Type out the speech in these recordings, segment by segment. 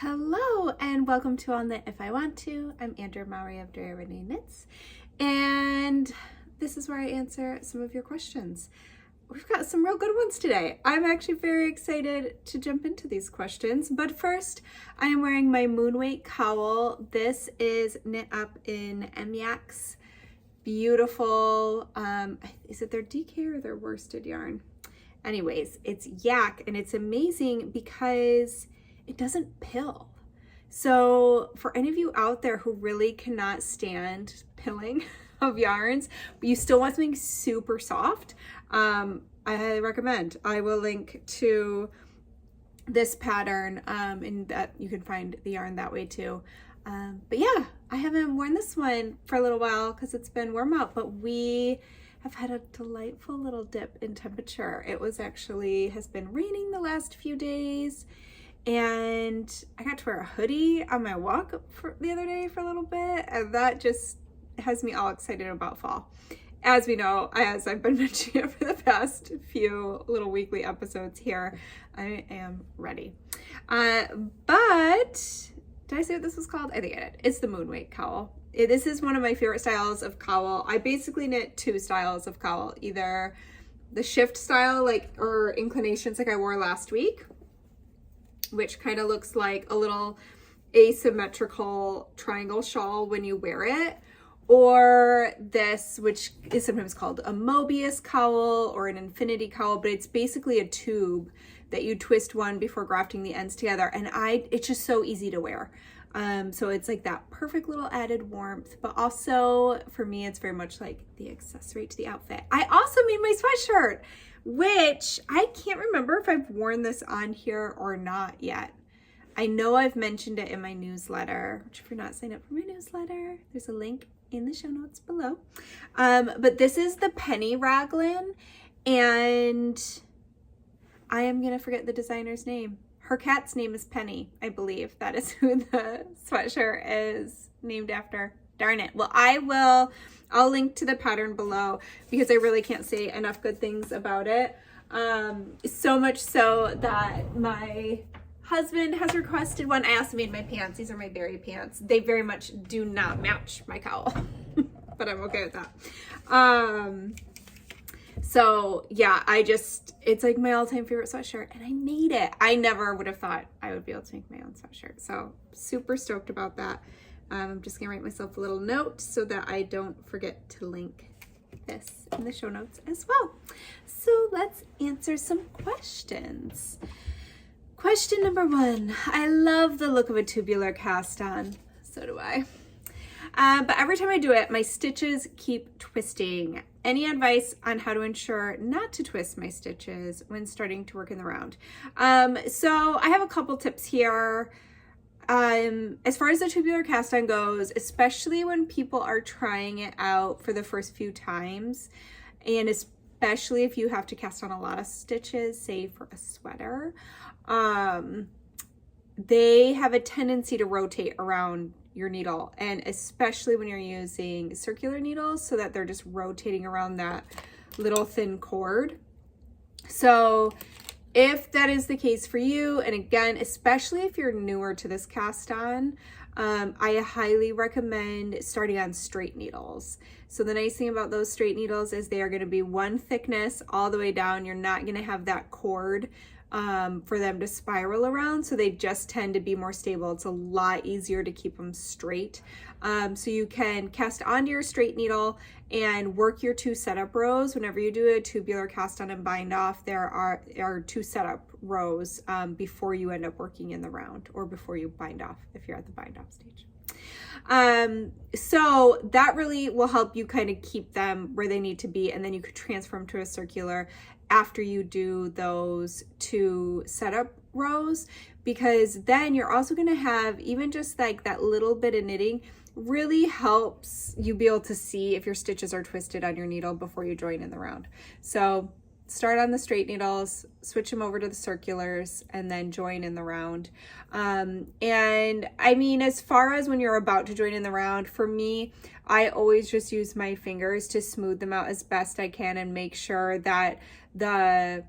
Hello and welcome to All Knit If I Want To. I'm Andrea Mowry of Andrea Renee Knits, and this is where I answer some of your questions. We've got some real good ones today. I'm actually very excited to jump into these questions, but first I am wearing my Moonweight cowl. This is knit up in MYAX. Beautiful, is it their DK or their worsted yarn? Anyways, it's yak and it's amazing because it doesn't pill. So for any of you out there who really cannot stand pilling of yarns, but you still want something super soft, I highly recommend. I will link to this pattern and that you can find the yarn that way too. But yeah, I haven't worn this one for a little while because it's been warm out, but we have had a delightful little dip in temperature. It has been raining the last few days, and I got to wear a hoodie on my walk the other day for a little bit, and that just has me all excited about fall. As we know, as I've been mentioning it for the past few little weekly episodes here, I am ready. But did I say what this was called? I think I did. It's the Moonweight cowl. This is one of my favorite styles of cowl. I basically knit two styles of cowl, either the shift style or inclinations like I wore last week, which kind of looks like a little asymmetrical triangle shawl when you wear it, or this, which is sometimes called a Mobius cowl or an infinity cowl, but it's basically a tube that you twist one before grafting the ends together, and it's just so easy to wear. So it's like that perfect little added warmth, but also for me, it's very much like the accessory to the outfit. I also made my sweatshirt, which I can't remember if I've worn this on here or not yet. I know I've mentioned it in my newsletter, which if you're not signed up for my newsletter, there's a link in the show notes below. But this is the Penny Raglan, and I am gonna forget the designer's name. Her cat's name is Penny, I believe. That is who the sweatshirt is named after. Darn it. Well, I'll link to the pattern below because I really can't say enough good things about it. So much so that my husband has requested one. I also made my pants. These are my berry pants. They very much do not match my cowl, but I'm okay with that. So yeah, it's like my all-time favorite sweatshirt, and I made it. I never would have thought I would be able to make my own sweatshirt. So super stoked about that. I'm just gonna write myself a little note so that I don't forget to link this in the show notes as well. So let's answer some questions. Question number 1. I love the look of a tubular cast on. So do I. But every time I do it, my stitches keep twisting. Any advice on how to ensure not to twist my stitches when starting to work in the round? So I have a couple tips here. As far as the tubular cast on goes, especially when people are trying it out for the first few times, and especially if you have to cast on a lot of stitches, say for a sweater, they have a tendency to rotate around your needle, and especially when you're using circular needles, so that they're just rotating around that little thin cord. So if that is the case for you, and again, especially if you're newer to this cast on, I highly recommend starting on straight needles. So the nice thing about those straight needles is they are going to be one thickness all the way down. You're not going to have that cord for them to spiral around, so they just tend to be more stable. It's a lot easier to keep them straight. So you can cast onto your straight needle and work your 2 setup rows. Whenever you do a tubular cast on and bind off, there are 2 setup rows before you end up working in the round, or before you bind off if you're at the bind off stage. So that really will help you kind of keep them where they need to be, and then you could transfer them to a circular after you do those 2 setup rows, because then you're also going to have even just like that little bit of knitting really helps you be able to see if your stitches are twisted on your needle before you join in the round. So start on the straight needles, switch them over to the circulars, and then join in the round. And I mean, as far as when you're about to join in the round, for me, I always just use my fingers to smooth them out as best I can and make sure that the,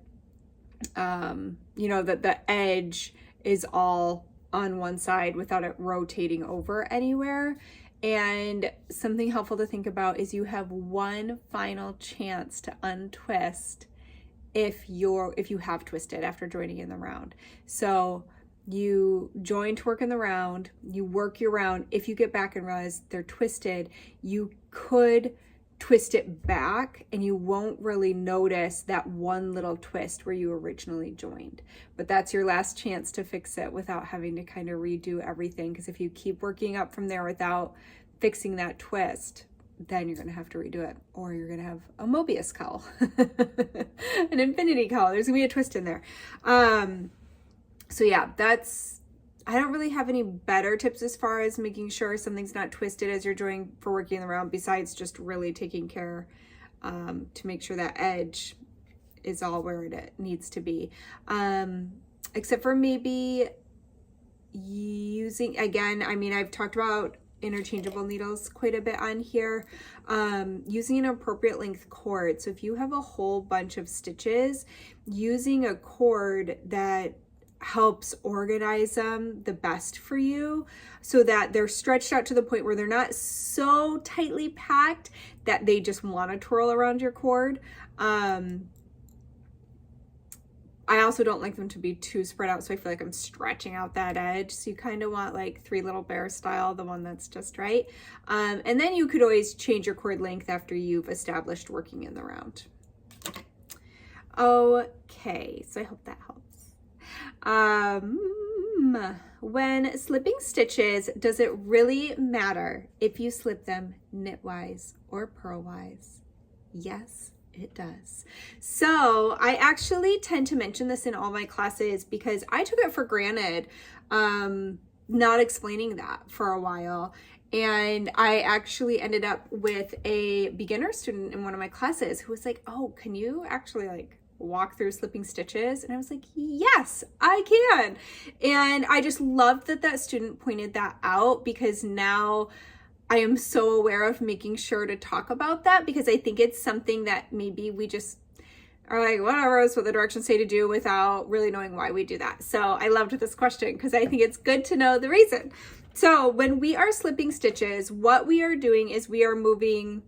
that the edge is all on one side without it rotating over anywhere. And something helpful to think about is you have one final chance to untwist if you have twisted after joining in the round. So you join to work in the round, you work your round. If you get back and realize they're twisted, you could twist it back and you won't really notice that one little twist where you originally joined. But that's your last chance to fix it without having to kind of redo everything, because if you keep working up from there without fixing that twist, then you're going to have to redo it, or you're going to have a Mobius cowl, an infinity cowl. There's going to be a twist in there. So yeah, I don't really have any better tips as far as making sure something's not twisted as you're joining for working around, besides just really taking care to make sure that edge is all where it needs to be. Except for maybe using, again, I mean, I've talked about interchangeable needles quite a bit on here, using an appropriate length cord. So if you have a whole bunch of stitches, using a cord that helps organize them the best for you, so that they're stretched out to the point where they're not so tightly packed that they just want to twirl around your cord. I also don't like them to be too spread out, so I feel like I'm stretching out that edge. So you kind of want like Three Little Bears style, the one that's just right. And then you could always change your cord length after you've established working in the round. Okay, so I hope that helps. When slipping stitches, does it really matter if you slip them knitwise or purlwise? Yes, it does. So I actually tend to mention this in all my classes because I took it for granted, not explaining that for a while. And I actually ended up with a beginner student in one of my classes who was like, oh, can you actually like walk through slipping stitches? And I was like, yes, I can. And I just loved that student pointed that out, because now I am so aware of making sure to talk about that, because I think it's something that maybe we just are like, whatever, it's what the directions say to do, without really knowing why we do that. So I loved this question because I think it's good to know the reason. So when we are slipping stitches, what we are doing is we are moving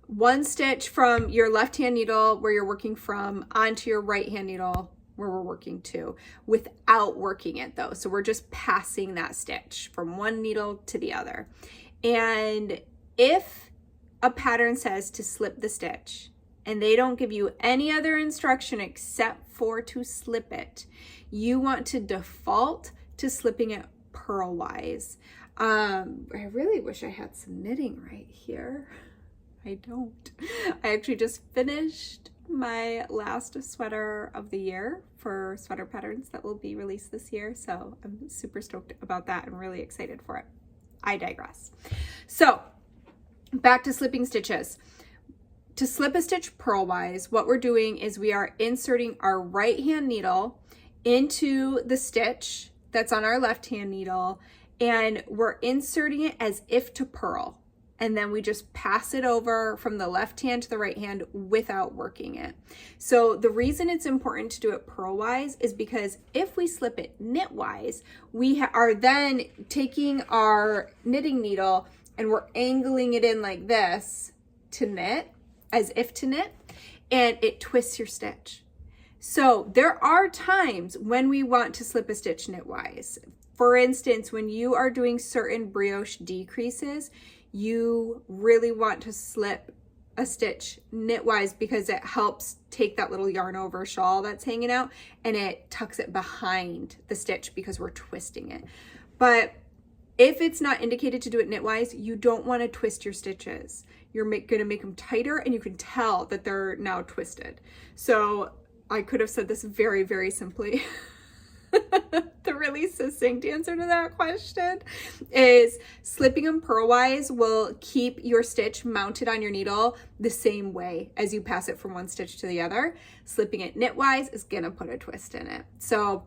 one stitch from your left hand needle where you're working from onto your right hand needle where we're working to, without working it though. So we're just passing that stitch from one needle to the other. And if a pattern says to slip the stitch and they don't give you any other instruction except for to slip it, you want to default to slipping it purlwise. I really wish I had some knitting right here. I don't. I actually just finished my last sweater of the year for sweater patterns that will be released this year. So I'm super stoked about that and really excited for it. I digress. So back to slipping stitches. To slip a stitch purlwise, what we're doing is we are inserting our right hand needle into the stitch that's on our left hand needle, and we're inserting it as if to purl. And then we just pass it over from the left hand to the right hand without working it. So the reason it's important to do it purlwise is because if we slip it knitwise, we are then taking our knitting needle and we're angling it in like this to knit, as if to knit, and it twists your stitch. So there are times when we want to slip a stitch knitwise. For instance, when you are doing certain brioche decreases, you really want to slip a stitch knitwise because it helps take that little yarn over shawl that's hanging out and it tucks it behind the stitch because we're twisting it. But if it's not indicated to do it knitwise, you don't want to twist your stitches. You're going to make them tighter, and you can tell that they're now twisted. So I could have said this very, very simply. The really succinct answer to that question is slipping them purlwise will keep your stitch mounted on your needle the same way as you pass it from one stitch to the other. Slipping it knitwise is gonna put a twist in it. So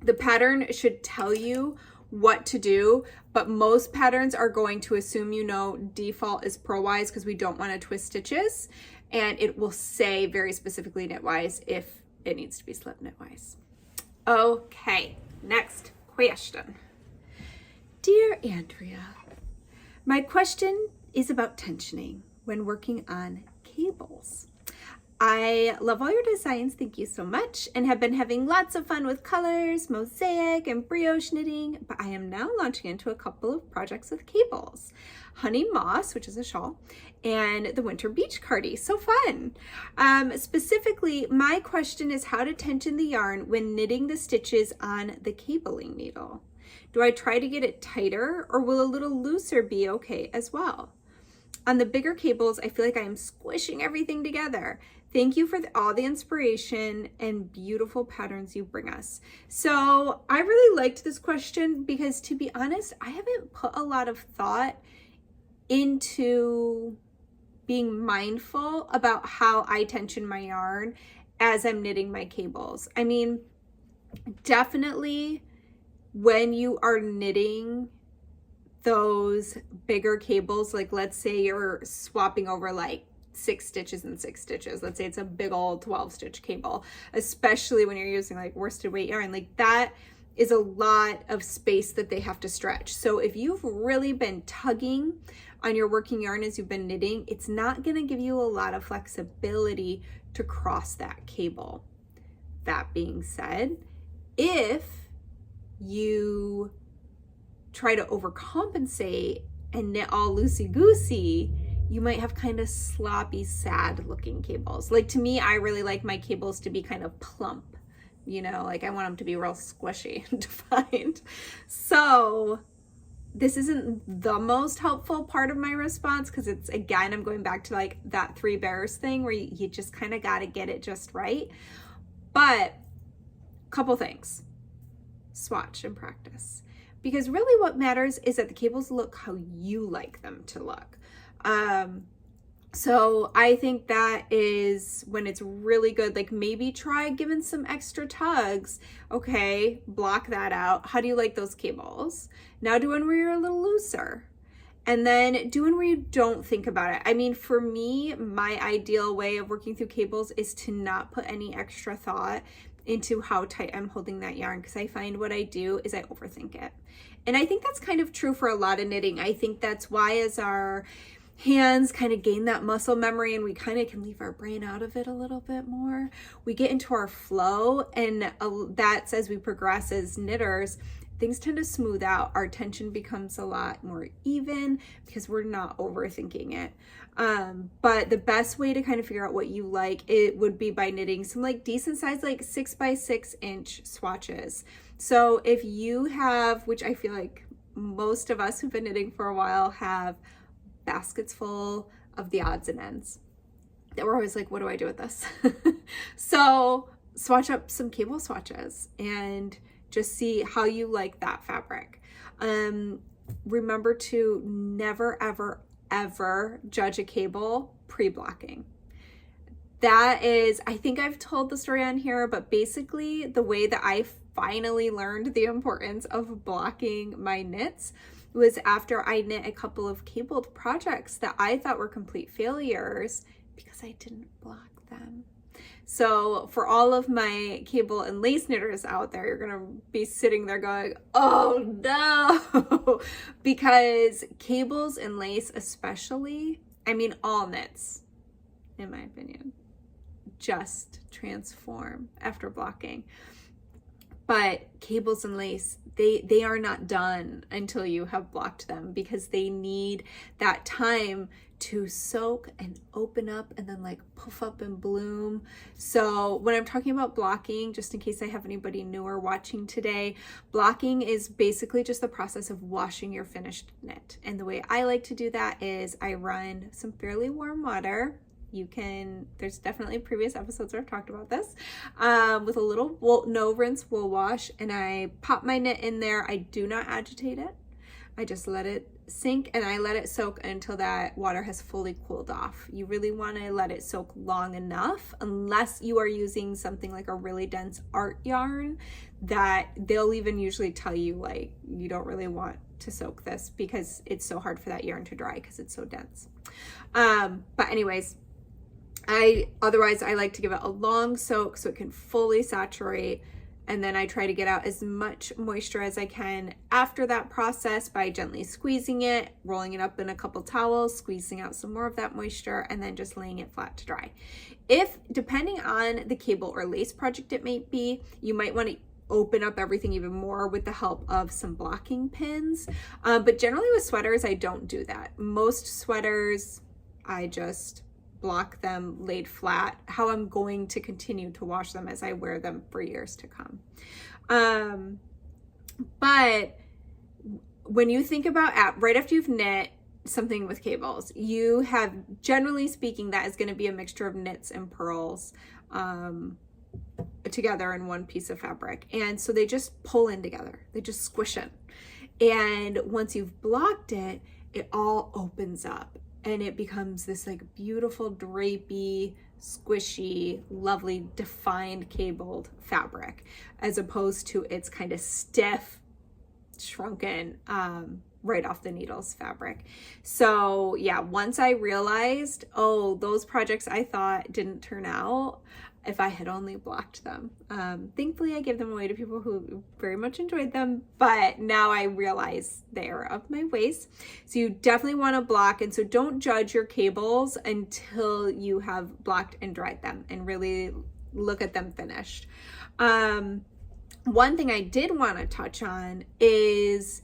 the pattern should tell you what to do, but most patterns are going to assume you know default is purlwise because we don't want to twist stitches, and it will say very specifically knitwise if it needs to be slipped knitwise. Okay, next question. Dear Andrea, my question is about tensioning when working on cables. I love all your designs, thank you so much, and have been having lots of fun with colors, mosaic, and brioche knitting, but I am now launching into a couple of projects with cables. Honey Moss, which is a shawl, and the Winter Beach Cardi, so fun. Specifically, my question is how to tension the yarn when knitting the stitches on the cabling needle. Do I try to get it tighter, or will a little looser be okay as well? On the bigger cables, I feel like I am squishing everything together. Thank you for all the inspiration and beautiful patterns you bring us. So I really liked this question because, to be honest, I haven't put a lot of thought into being mindful about how I tension my yarn as I'm knitting my cables. I mean, definitely when you are knitting those bigger cables, like let's say you're swapping over like 6 stitches and 6 stitches. Let's say it's a big old 12 stitch cable, especially when you're using like worsted weight yarn, like that is a lot of space that they have to stretch. So if you've really been tugging on your working yarn as you've been knitting, it's not going to give you a lot of flexibility to cross that cable. That being said, if you try to overcompensate and knit all loosey-goosey, you might have kind of sloppy, sad looking cables. Like to me, I really like my cables to be kind of plump, you know, like I want them to be real squishy and defined. So this isn't the most helpful part of my response because it's, again, I'm going back to like that 3 bears thing where you just kind of got to get it just right. But couple things, swatch and practice. Because really what matters is that the cables look how you like them to look. So I think that is when it's really good, like maybe try giving some extra tugs. Okay, block that out. How do you like those cables? Now do one where you're a little looser. And then do one where you don't think about it. I mean, for me, my ideal way of working through cables is to not put any extra thought into how tight I'm holding that yarn, because I find what I do is I overthink it. And I think that's kind of true for a lot of knitting. I think that's why as our hands kind of gain that muscle memory and we kind of can leave our brain out of it a little bit more, we get into our flow, and that's as we progress as knitters, things tend to smooth out. Our tension becomes a lot more even because we're not overthinking it. But the best way to kind of figure out what you like, it would be by knitting some like decent size, like 6 by 6 inch swatches. So if you have, which I feel like most of us who've been knitting for a while have, baskets full of the odds and ends that we're always like, what do I do with this? So swatch up some cable swatches and just see how you like that fabric. Remember to never, ever, ever judge a cable pre-blocking. That is, I think I've told the story on here, but basically the way that I finally learned the importance of blocking my knits was after I knit a couple of cabled projects that I thought were complete failures because I didn't block them. So for all of my cable and lace knitters out there, you're gonna be sitting there going, oh no, because cables and lace especially, I mean all knits, in my opinion, just transform after blocking. But cables and lace, they are not done until you have blocked them, because they need that time to soak and open up and then like puff up and bloom. So when I'm talking about blocking, just in case I have anybody newer watching today, blocking is basically just the process of washing your finished knit. And the way I like to do that is I run some fairly warm water. There's definitely previous episodes where I've talked about this, with a little no rinse wool wash, and I pop my knit in there. I do not agitate it. I just let it sink and I let it soak until that water has fully cooled off. You really want to let it soak long enough, unless you are using something like a really dense art yarn that they'll even usually tell you like you don't really want to soak this because it's so hard for that yarn to dry because it's so dense. But anyways, otherwise I like to give it a long soak so it can fully saturate, And then I try to get out as much moisture as I can after that process by gently squeezing it, rolling it up in a couple towels, squeezing out some more of that moisture, and then just laying it flat to dry. If, depending on the cable or lace project it may be, you might want to open up everything even more with the help of some blocking pins. But generally with sweaters, I don't do that. Most sweaters, I just block them laid flat, how I'm going to continue to wash them as I wear them for years to come. But when you think about right after you've knit something with cables, you have, generally speaking, that is going to be a mixture of knits and purls together in one piece of fabric. And so they just pull in together, they just squish in. And once you've blocked it, it all opens up and it becomes this like beautiful drapey, squishy, lovely defined cabled fabric, as opposed to its kind of stiff, shrunken, right off the needles fabric. So yeah, once I realized, oh, those projects I thought didn't turn out, if I had only blocked them. Thankfully I gave them away to people who very much enjoyed them, but now I realize they're of my waist. So you definitely want to block, and so don't judge your cables until you have blocked and dried them and really look at them finished. One thing I did want to touch on is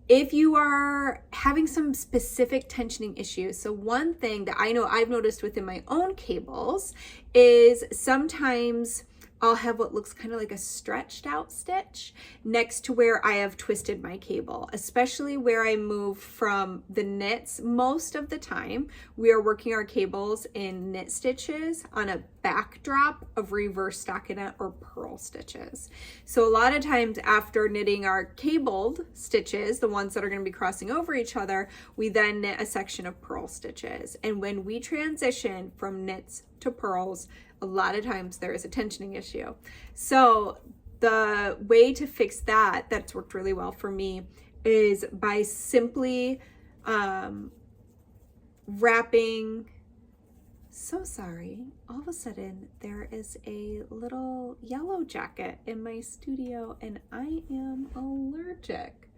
if you are having some specific tensioning issues. So one thing that I know I've noticed within my own cables is sometimes I'll have what looks kind of like a stretched out stitch next to where I have twisted my cable, especially where I move from the knits. Most of the time we are working our cables in knit stitches on a backdrop of reverse stockinette or purl stitches. So a lot of times after knitting our cabled stitches, the ones that are going to be crossing over each other, we then knit a section of purl stitches. And when we transition from knits to purls, a lot of times there is a tensioning issue. So the way to fix that, that's worked really well for me, is by simply wrapping. So sorry, all of a sudden there is a little yellow jacket in my studio and I am allergic.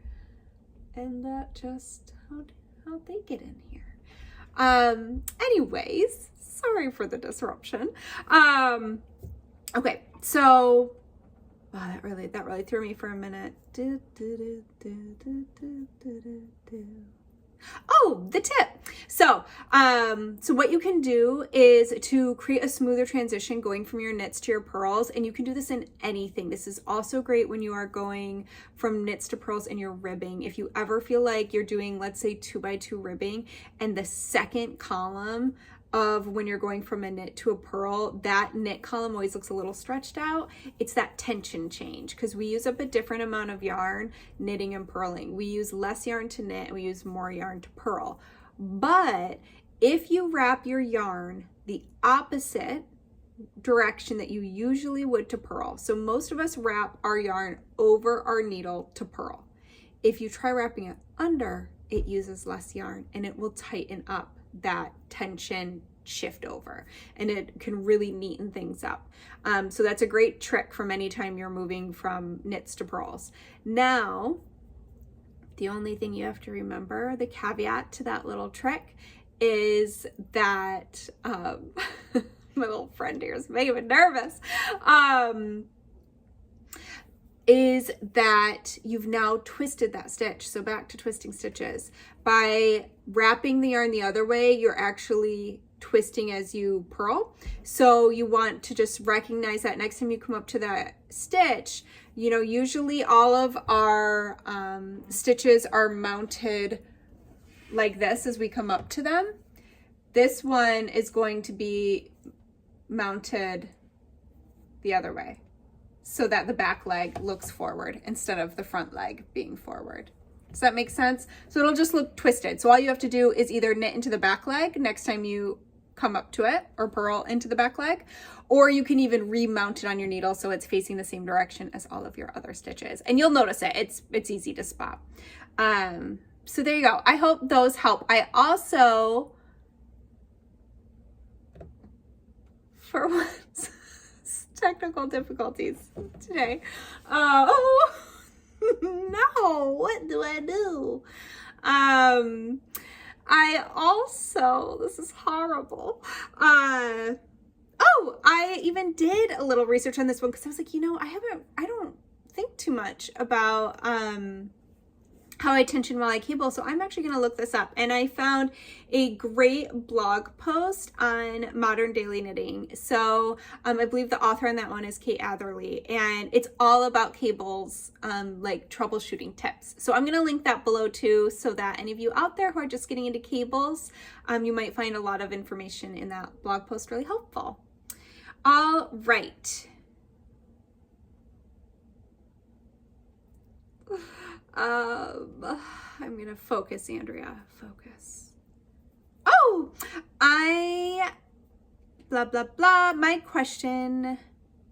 And that just, how'd they get in here? Anyways, sorry for the disruption. Okay, so that really threw me for a minute. Oh, the tip. So what you can do is to create a smoother transition going from your knits to your purls, and you can do this in anything. This is also great when you are going from knits to purls and you're ribbing. If you ever feel like you're doing, let's say 2x2 ribbing, and the second column of when you're going from a knit to a purl, that knit column always looks a little stretched out. It's that tension change because we use up a different amount of yarn knitting and purling. We use less yarn to knit and we use more yarn to purl. But if you wrap your yarn the opposite direction that you usually would to purl, so most of us wrap our yarn over our needle to purl. If you try wrapping it under, it uses less yarn and it will tighten up that tension shift over, and it can really neaten things up. So that's a great trick from any time you're moving from knits to purls. Now, the only thing you have to remember, the caveat to that little trick, is that my little friend here is making me nervous. Is that you've now twisted that stitch. So back to twisting stitches. By wrapping the yarn the other way, you're actually twisting as you purl. So you want to just recognize that next time you come up to that stitch. You know, usually all of our stitches are mounted like this as we come up to them. This one is going to be mounted the other way, so that the back leg looks forward instead of the front leg being forward. Does that make sense? So it'll just look twisted. So all you have to do is either knit into the back leg next time you come up to it, or purl into the back leg, or you can even remount it on your needle so it's facing the same direction as all of your other stitches. And you'll notice it. It's easy to spot. So there you go. I hope those help. I also, for once, technical difficulties today. Oh, no, what do I do? I also, this is horrible. I even did a little research on this one because I was like, I don't think too much about how I tension while I cable. So I'm actually going to look this up. And I found a great blog post on modern daily knitting. So I believe the author on that one is Kate Atherley, and it's all about cables, like troubleshooting tips. So I'm going to link that below too, so that any of you out there who are just getting into cables, you might find a lot of information in that blog post really helpful. All right. I'm gonna focus, Andrea. Focus. Oh, blah, blah, blah. My question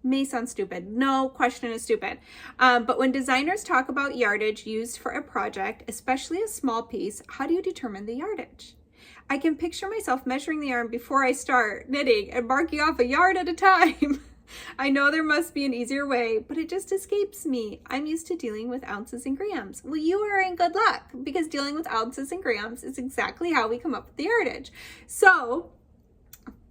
may sound stupid. No question is stupid. But when designers talk about yardage used for a project, especially a small piece, how do you determine the yardage? I can picture myself measuring the yarn before I start knitting and marking off a yard at a time. I know there must be an easier way, but it just escapes me. I'm used to dealing with ounces and grams. Well, you are in good luck, because dealing with ounces and grams is exactly how we come up with the yardage. So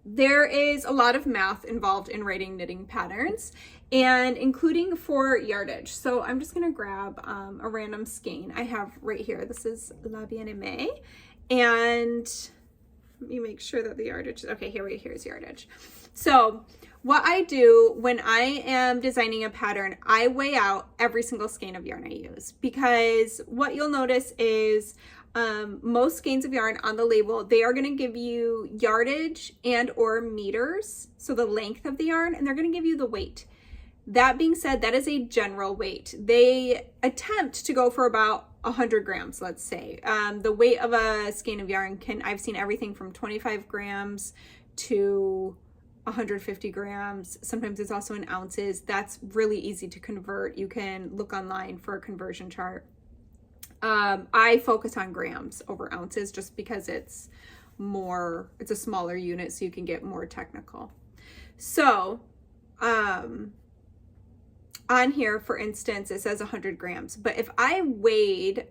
there is a lot of math involved in writing knitting patterns, and including for yardage. So I'm just gonna grab a random skein I have right here. This is La Bien-Aimée, and let me make sure that the yardage, okay, here's yardage. So what I do when I am designing a pattern, I weigh out every single skein of yarn I use, because what you'll notice is most skeins of yarn on the label, they are going to give you yardage and or meters, so the length of the yarn, and they're going to give you the weight. That being said, that is a general weight. They attempt to go for about 100 grams, let's say. The weight of a skein of yarn I've seen everything from 25 grams to 150 grams. Sometimes it's also in ounces. That's really easy to convert. You can look online for a conversion chart. I focus on grams over ounces just because it's a smaller unit, so you can get more technical. So on here, for instance, it says 100 grams, but if I weighed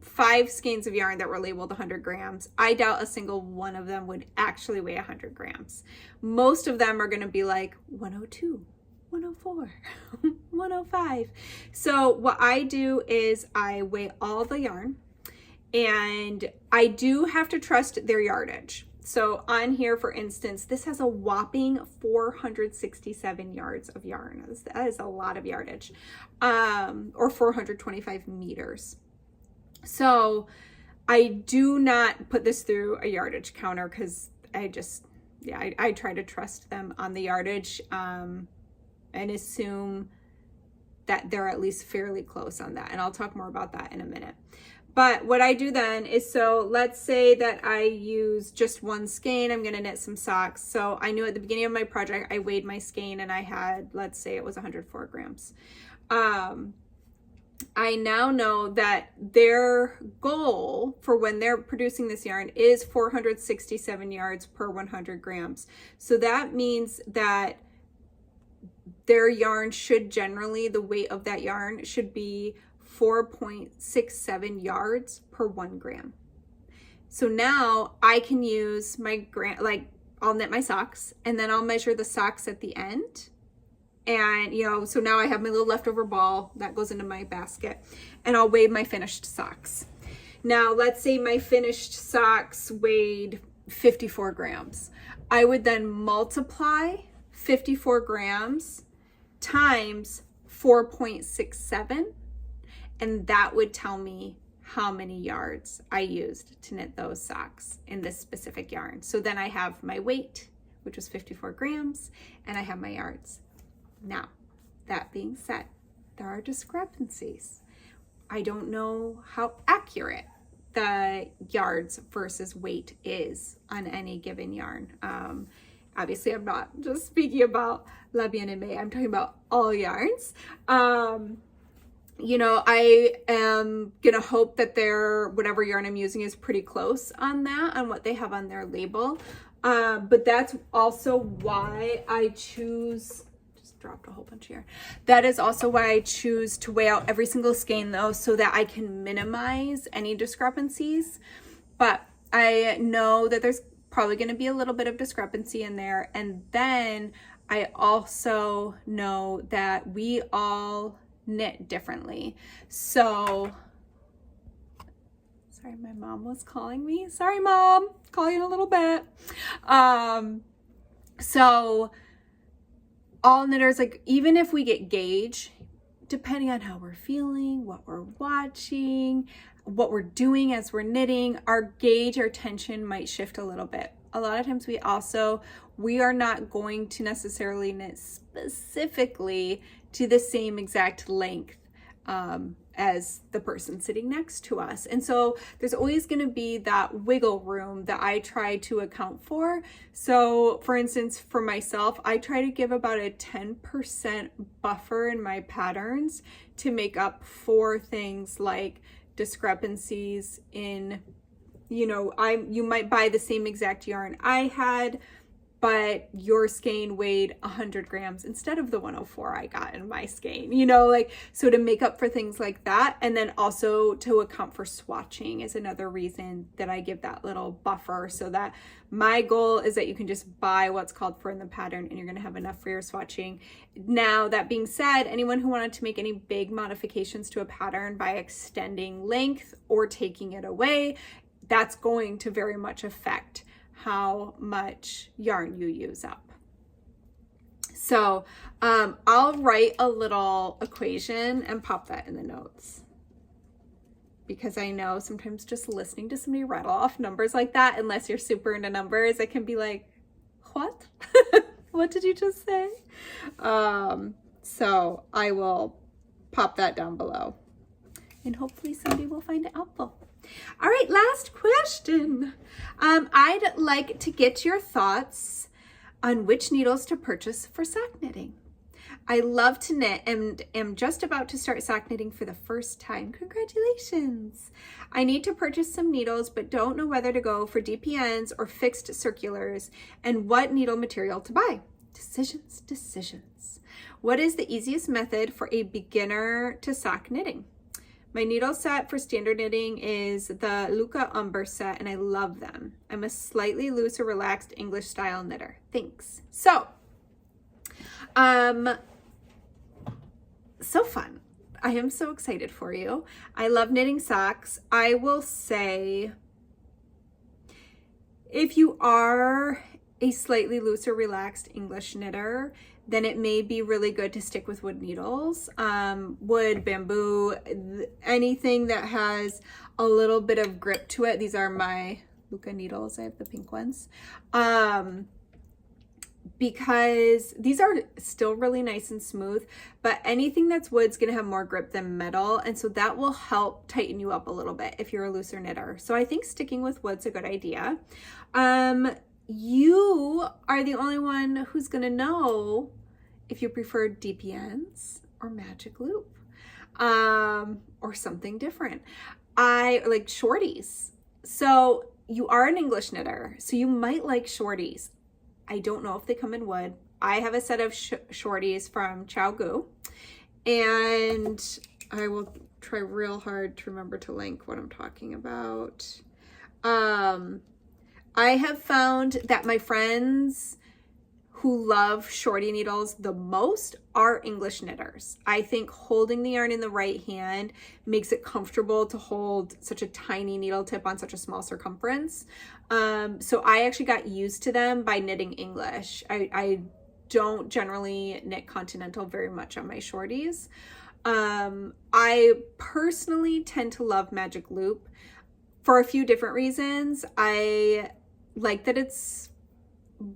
5 skeins of yarn that were labeled 100 grams, I doubt a single one of them would actually weigh 100 grams. Most of them are going to be like 102, 104, 105. So what I do is I weigh all the yarn, and I do have to trust their yardage. So on here, for instance, this has a whopping 467 yards of yarn. That is a lot of yardage, or 425 meters. So I do not put this through a yardage counter, because I try to trust them on the yardage, and assume that they're at least fairly close on that. And I'll talk more about that in a minute. But what I do then is, so let's say that I use just one skein. I'm going to knit some socks. So I knew at the beginning of my project, I weighed my skein and I had, let's say it was 104 grams. I now know that their goal for when they're producing this yarn is 467 yards per 100 grams. So that means that their yarn should generally, the weight of that yarn should be 4.67 yards per 1 gram. So now I can use my gram, like I'll knit my socks and then I'll measure the socks at the end. And, so now I have my little leftover ball that goes into my basket, and I'll weigh my finished socks. Now, let's say my finished socks weighed 54 grams. I would then multiply 54 grams times 4.67, and that would tell me how many yards I used to knit those socks in this specific yarn. So then I have my weight, which was 54 grams, and I have my yards. Now, that being said, there are discrepancies. I don't know how accurate the yards versus weight is on any given yarn. Obviously, I'm not just speaking about La Bien-Aimée, I'm talking about all yarns. I am gonna hope that whatever yarn I'm using is pretty close on that, on what they have on their label. But that's also why I choose, dropped a whole bunch here. That is also why I choose to weigh out every single skein though, so that I can minimize any discrepancies. But I know that there's probably going to be a little bit of discrepancy in there. And then I also know that we all knit differently. So, sorry, my mom was calling me. Sorry, Mom, call you in a little bit. So all knitters, like, even if we get gauge, depending on how we're feeling, what we're watching, what we're doing as we're knitting, our gauge, our tension might shift a little bit. A lot of times we are not going to necessarily knit specifically to the same exact length as the person sitting next to us. And so there's always going to be that wiggle room that I try to account for. So for instance, for myself, I try to give about a 10% buffer in my patterns to make up for things like discrepancies in, you know, you might buy the same exact yarn I had, but your skein weighed 100 grams instead of the 104 I got in my skein, you know, like, so to make up for things like that. And then also to account for swatching is another reason that I give that little buffer, so that my goal is that you can just buy what's called for in the pattern and you're going to have enough for your swatching. Now, that being said, anyone who wanted to make any big modifications to a pattern by extending length or taking it away, that's going to very much affect how much yarn you use up. So I'll write a little equation and pop that in the notes, because I know sometimes just listening to somebody rattle off numbers like that, unless you're super into numbers, it can be like, what? What did you just say? So I will pop that down below and hopefully somebody will find it helpful. All right, last question. I'd like to get your thoughts on which needles to purchase for sock knitting. I love to knit and am just about to start sock knitting for the first time. Congratulations. I need to purchase some needles, but don't know whether to go for DPNs or fixed circulars, and what needle material to buy. Decisions. What is the easiest method for a beginner to sock knitting? My needle set for standard knitting is the Luca Umber set, and I love them. I'm a slightly looser, relaxed English style knitter. Thanks. So fun. I am so excited for you. I love knitting socks. I will say, if you are a slightly looser, relaxed English knitter, then it may be really good to stick with wood needles. Wood, bamboo, anything that has a little bit of grip to it. These are my Luca needles. I have the pink ones. Because these are still really nice and smooth, but anything that's wood's gonna have more grip than metal, and so that will help tighten you up a little bit if you're a looser knitter. So I think sticking with wood's a good idea. You are the only one who's gonna know if you prefer DPNs or magic loop, or something different. I like shorties. So you are an English knitter, so you might like shorties. I don't know if they come in wood. I have a set of shorties from Chow Gu, and I will try real hard to remember to link what I'm talking about. I have found that my friends who love shorty needles the most are English knitters. I think holding the yarn in the right hand makes it comfortable to hold such a tiny needle tip on such a small circumference. So I actually got used to them by knitting English. I don't generally knit continental very much on my shorties. I personally tend to love magic loop for a few different reasons. I like that it's,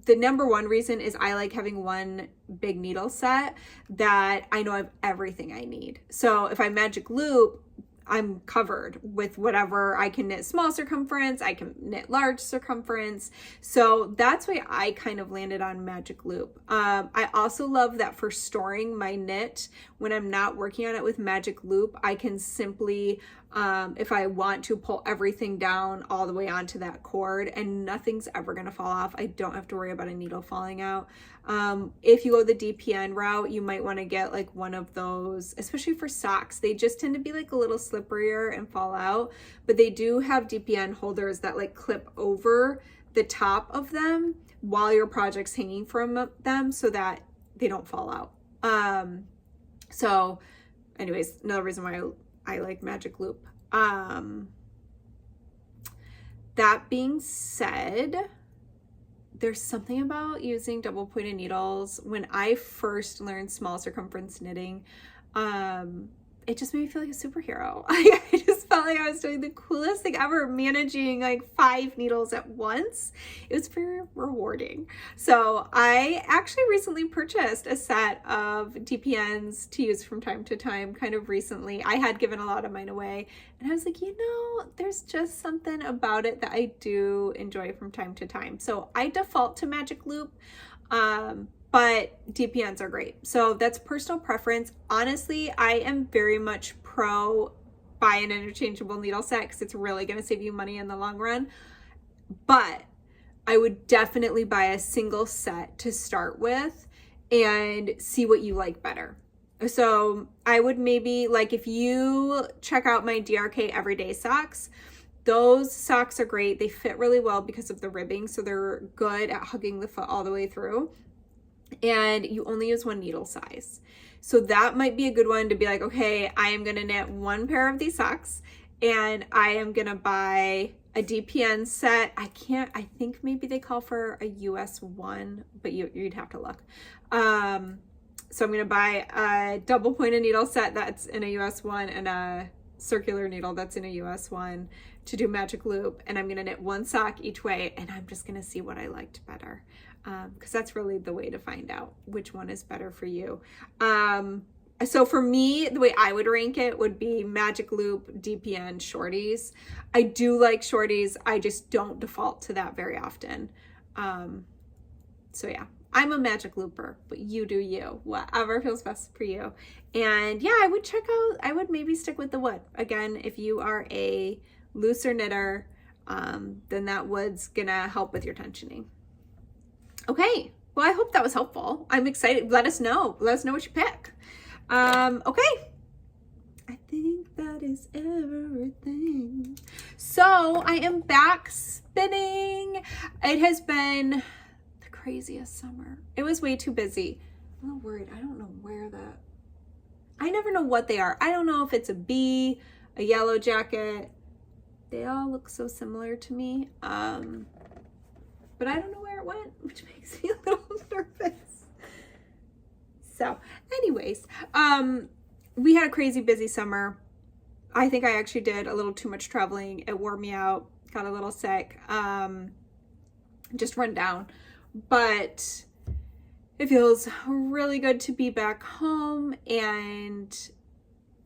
the number one reason is I like having one big needle set that I know I have everything I need. So if I magic loop, I'm covered with whatever. I can knit small circumference, I can knit large circumference. So that's why I kind of landed on magic loop. I also love that for storing my knit, when I'm not working on it with magic loop, I can simply, if I want to, pull everything down all the way onto that cord and nothing's ever gonna fall off. I don't have to worry about a needle falling out. If you go the DPN route, you might want to get like one of those, especially for socks. They just tend to be like a little slipperier and fall out, but they do have DPN holders that like clip over the top of them while your project's hanging from them so that they don't fall out. So anyways, another reason why I like Magic Loop. That being said, there's something about using double pointed needles. When I first learned small circumference knitting, it just made me feel like a superhero. I just felt like I was doing the coolest thing ever, managing like 5 needles at once. It was very rewarding. So I actually recently purchased a set of DPNs to use from time to time, kind of recently. I had given a lot of mine away, and I was like, you know, there's just something about it that I do enjoy from time to time. So I default to Magic Loop. But DPNs are great. So that's personal preference. Honestly, I am very much pro buy an interchangeable needle set because it's really going to save you money in the long run. But I would definitely buy a single set to start with and see what you like better. So I would maybe, like, if you check out my DRK Everyday socks, those socks are great. They fit really well because of the ribbing. So they're good at hugging the foot all the way through. And you only use 1 needle size. So that might be a good one to be like, okay, I am going to knit 1 pair of these socks and I am going to buy a DPN set. I think maybe they call for a US 1, but you'd have to look. So I'm going to buy a double pointed needle set that's in a US 1 and a circular needle that's in a US 1 to do Magic Loop. And I'm going to knit 1 sock each way, and I'm just going to see what I liked better. Because that's really the way to find out which one is better for you. So for me, the way I would rank it would be Magic Loop, DPN, shorties. I do like shorties. I just don't default to that very often. So yeah, I'm a Magic Looper, but you do you, whatever feels best for you. And yeah, I would maybe stick with the wood. Again, if you are a looser knitter, then that wood's gonna help with your tensioning. Okay, well, I hope that was helpful. I'm excited. Let us know what you pick. Okay, I think that is everything. So I am back spinning. It has been the craziest summer. It was way too busy. I'm a little worried. I don't know I never know what they are. I don't know if it's a bee, a yellow jacket. They all look so similar to me. But I don't know where it went, which makes me a little nervous. So anyways, we had a crazy busy summer. I think I actually did a little too much traveling. It wore me out, got a little sick, just run down. But it feels really good to be back home and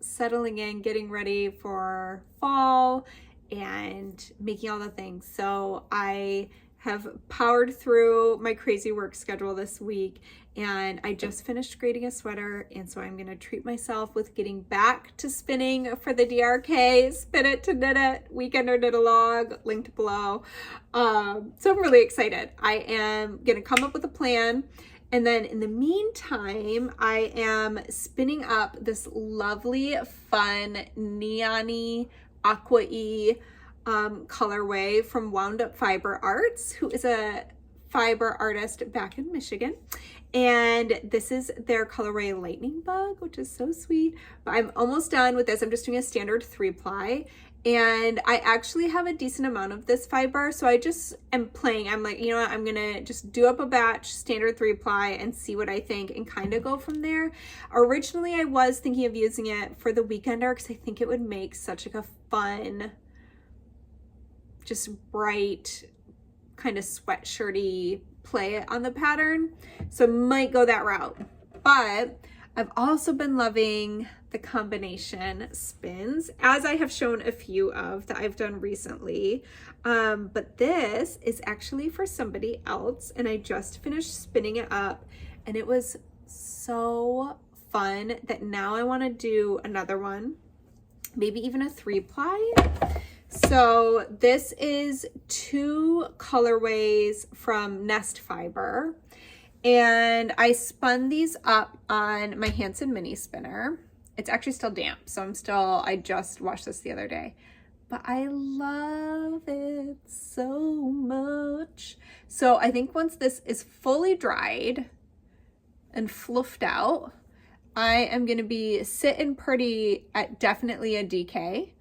settling in, getting ready for fall and making all the things. So I have powered through my crazy work schedule this week, and I just finished grading a sweater, and so I'm going to treat myself with getting back to spinning for the DRK, Spin It to Knit It, Weekender Knit Along, linked below. So I'm really excited. I am going to come up with a plan, and then in the meantime, I am spinning up this lovely, fun, neon-y, aqua-y colorway from Wound Up Fiber Arts, who is a fiber artist back in Michigan. And this is their colorway Lightning Bug, which is so sweet. But I'm almost done with this. I'm just doing a standard 3-ply. And I actually have a decent amount of this fiber. So I just am playing. I'm like, you know what? I'm going to just do up a batch, standard 3-ply, and see what I think and kind of go from there. Originally, I was thinking of using it for the weekender because I think it would make such like a fun, just bright, kind of sweatshirty play on the pattern. So might go that route. But I've also been loving the combination spins, as I have shown a few of that I've done recently. But this is actually for somebody else, and I just finished spinning it up, and it was so fun that now I want to do another one, maybe even a 3-ply. So this is 2 colorways from Nest Fiber, And I spun these up on my Hanson mini spinner. It's actually still damp, so I just washed this the other day. But I love it so much. So I think once this is fully dried and fluffed out, I am going to be sitting pretty at definitely a DK.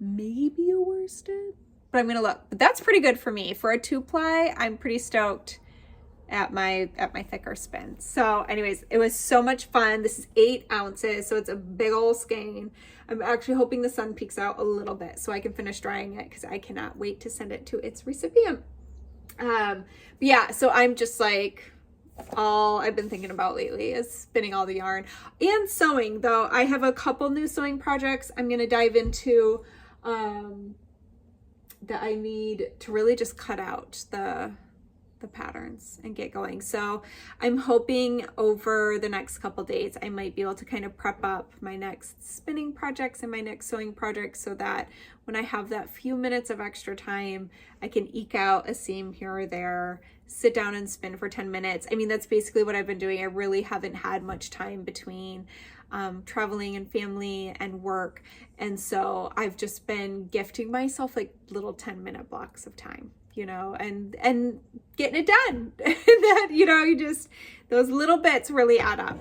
Maybe a worsted, but I'm going to look. But that's pretty good for me. For a 2-ply, I'm pretty stoked at my thicker spin. So anyways, it was so much fun. This is 8 ounces, so it's a big old skein. I'm actually hoping the sun peeks out a little bit so I can finish drying it, because I cannot wait to send it to its recipient. But yeah, so I'm just like, all I've been thinking about lately is spinning all the yarn and sewing. Though I have a couple new sewing projects I'm going to dive into that I need to really just cut out the patterns and get going. So I'm hoping over the next couple days I might be able to kind of prep up my next spinning projects and my next sewing projects, so that when I have that few minutes of extra time, I can eke out a seam here or there, sit down and spin for 10 minutes. I mean, that's basically what I've been doing. I really haven't had much time between traveling and family and work. And so I've just been gifting myself like little 10-minute blocks of time, you know, and getting it done. That, you know, you just, those little bits really add up.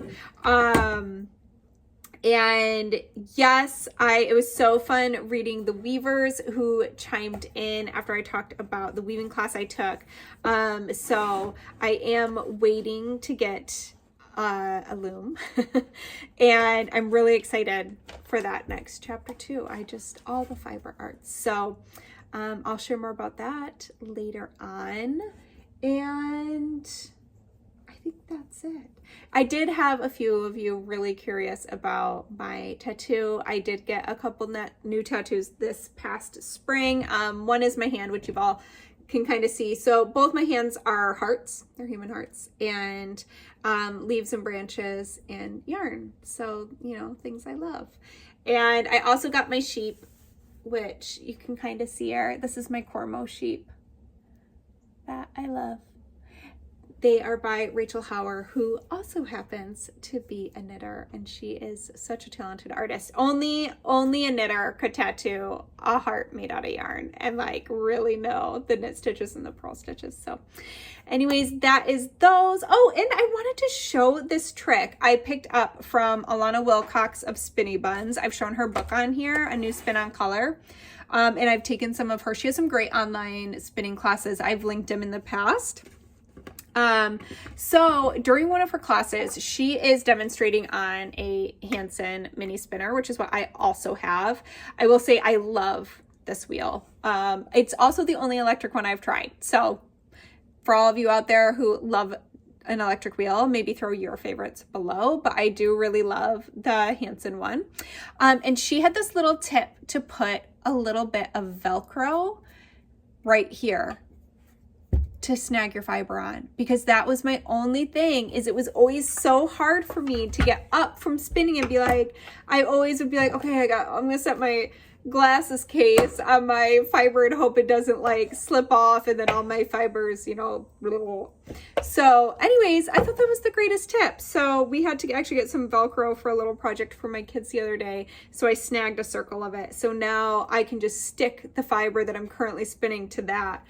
And yes, it was so fun reading the weavers who chimed in after I talked about the weaving class I took. So I am waiting to get a loom and I'm really excited for that next chapter too. All the fiber arts. So I'll share more about that later on. And I think that's it. I did have a few of you really curious about my tattoo. I did get a couple new tattoos this past spring. One is my hand, which you've all can kind of see. So both my hands are hearts. They're human hearts, and leaves and branches and yarn. So, you know, things I love. And I also got my sheep, which you can kind of see here. This is my Cormo sheep that I love. They are by Rachel Hauer, who also happens to be a knitter, and she is such a talented artist. Only a knitter could tattoo a heart made out of yarn and like really know the knit stitches and the purl stitches. So anyways, that is those. Oh, and I wanted to show this trick I picked up from Alana Wilcox of Spinny Buns. I've shown her book on here, A New Spin on Color. And I've taken some of her. She has some great online spinning classes. I've linked them in the past. So during one of her classes, she is demonstrating on a Hanson mini spinner, which is what I also have. I will say I love this wheel. It's also the only electric one I've tried. So for all of you out there who love an electric wheel, maybe throw your favorites below, but I do really love the Hanson one. And she had this little tip to put a little bit of Velcro right here to snag your fiber on, because that was my only thing. Is it was always so hard for me to get up from spinning and be like, I always would be like, okay, I'm gonna set my glasses case on my fiber and hope it doesn't like slip off, and then all my fibers, you know, so anyways, I thought that was the greatest tip. So we had to actually get some Velcro for a little project for my kids the other day, so I snagged a circle of it. So now I can just stick the fiber that I'm currently spinning to that.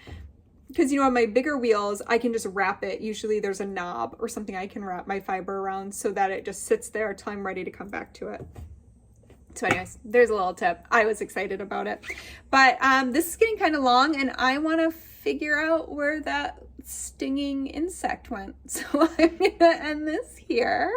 Because, you know, on my bigger wheels, I can just wrap it. Usually there's a knob or something I can wrap my fiber around so that it just sits there till I'm ready to come back to it. So anyways, there's a little tip. I was excited about it. But this is getting kind of long, and I want to figure out where that stinging insect went. So I'm going to end this here.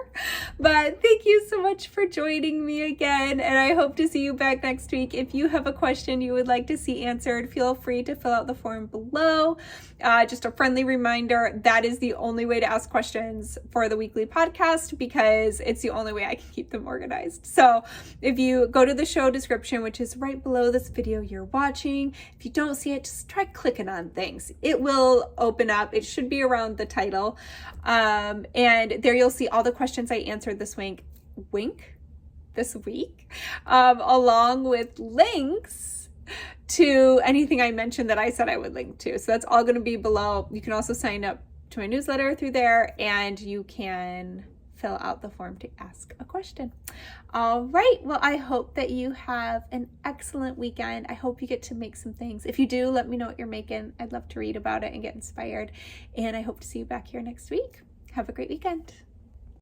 But thank you so much for joining me again, and I hope to see you back next week. If you have a question you would like to see answered, feel free to fill out the form below. Just a friendly reminder, that is the only way to ask questions for the weekly podcast, because it's the only way I can keep them organized. So if you go to the show description, which is right below this video you're watching, if you don't see it, just try clicking on things. It will open up. It should be around the title. And there you'll see all the questions I answered this week, along with links to anything I mentioned that I said I would link to. So that's all going to be below. You can also sign up to my newsletter through there, and you can fill out the form to ask a question. All right, well, I hope that you have an excellent weekend. I hope you get to make some things. If you do, let me know what you're making. I'd love to read about it and get inspired, and I hope to see you back here next week. Have a great weekend.